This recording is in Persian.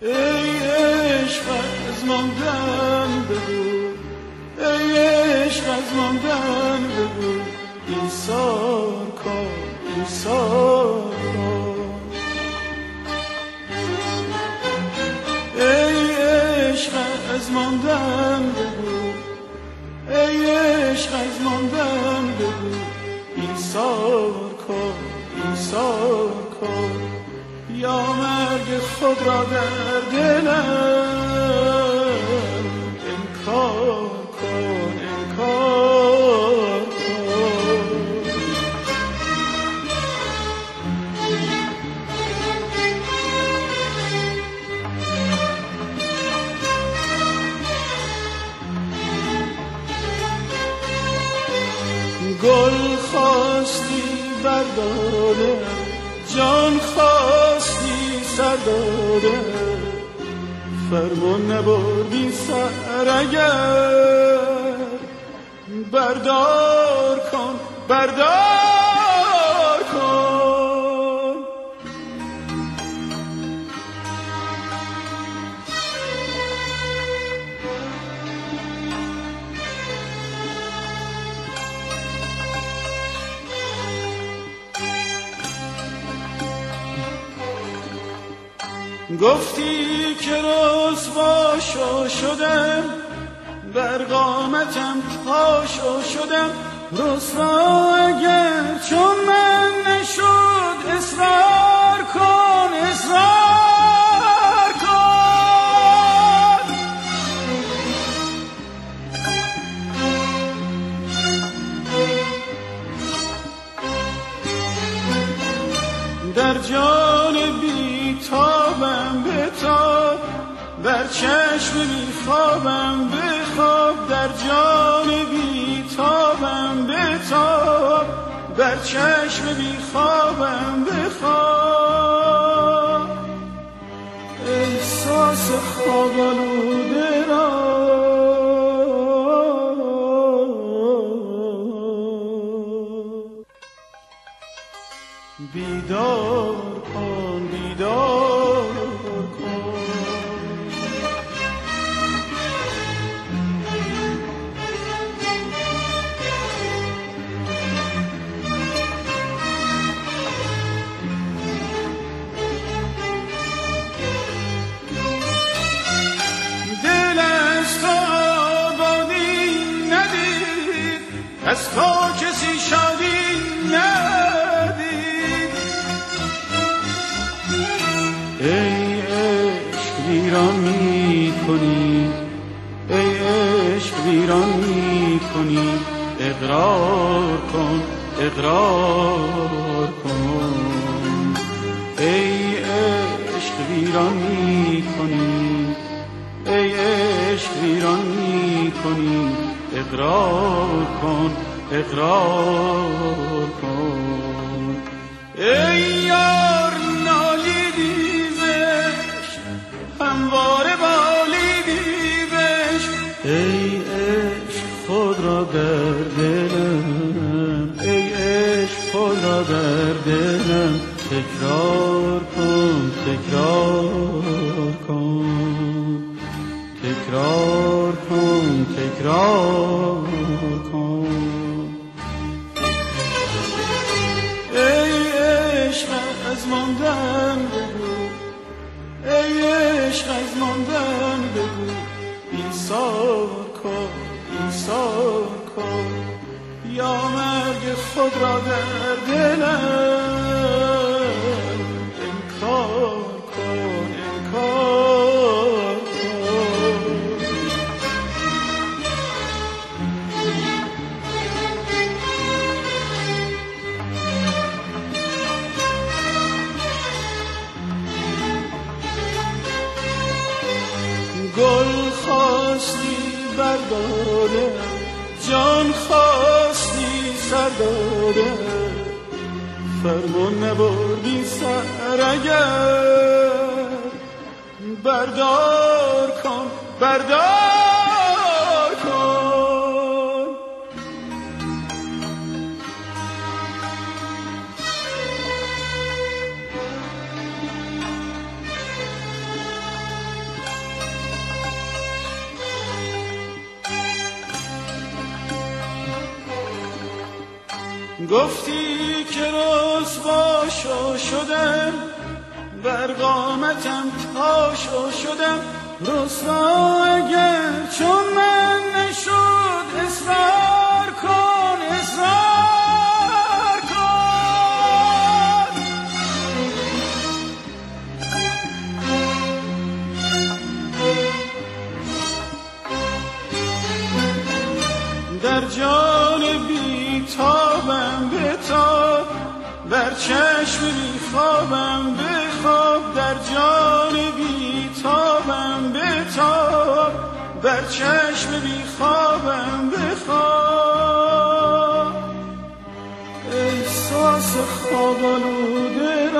ای عشق از ماندن بگو، ای عشق از ماندن بگو، ایثار کن، ایثار کن. ای عشق از ماندن بگو، ای عشق از ماندن بگو، ایثار کن، ایثار کن. یا مرگ خود را در دلم انکار کن، انکار کن. گل خواستی برداره، جان خواستی سر داده، فرمان نبردی سر اگر بردار کن، بردار کن. گفتی که رسوا شدم، بر قامتم پاشو شدم، رسوا اگر چون من نشد، اصرار کن، اصرار کن. در جان بی‌تابم بتاب، بر چشم بی‌خوابم بخواب، در جان بی‌تابم بتاب، بر چشم بی‌خوابم بخواب. احساس خواب آلوده را بیدار کن، بیدار کن. دل از تو آبادی ندید، از تو کسی شادی ندید. ای عشق ویران می کنی، ای عشق ویران می کنی، اقرار کن، اقرار کن. ای عشق ویران می کنی، ای عشق ویران می کنی، اقرار کن، اقرار کن. ای یار نالیدی زشت، همواره بالیدی بهش، ای عشق خود را در دلم، ای عشق خود را در دلم، تکرار کن، تکرار کن، تکرار کن، تکرار کن. ای عشق از ماندن بگو، ای عشق از ماندن بگو، ایثار کن، ایثار کن. یا مرگ خود را در دلم انکار کن، انکار کن. گل خواستی برداره، جان خواستی سر داده، فرمان نبردی سر اگر بردار کن، بردار کن. گفتی که رسوا شدم، بر قامتم تاشا شدم. رسوا اگر چون من نشد، اصرار کن، اصرار کن. در جان بیتابم بتاب، بر چشم بیخوابم بخواب. در جان بیتابم بتاب، بر چشم بیخوابم بخواب. احساس خواب آلوده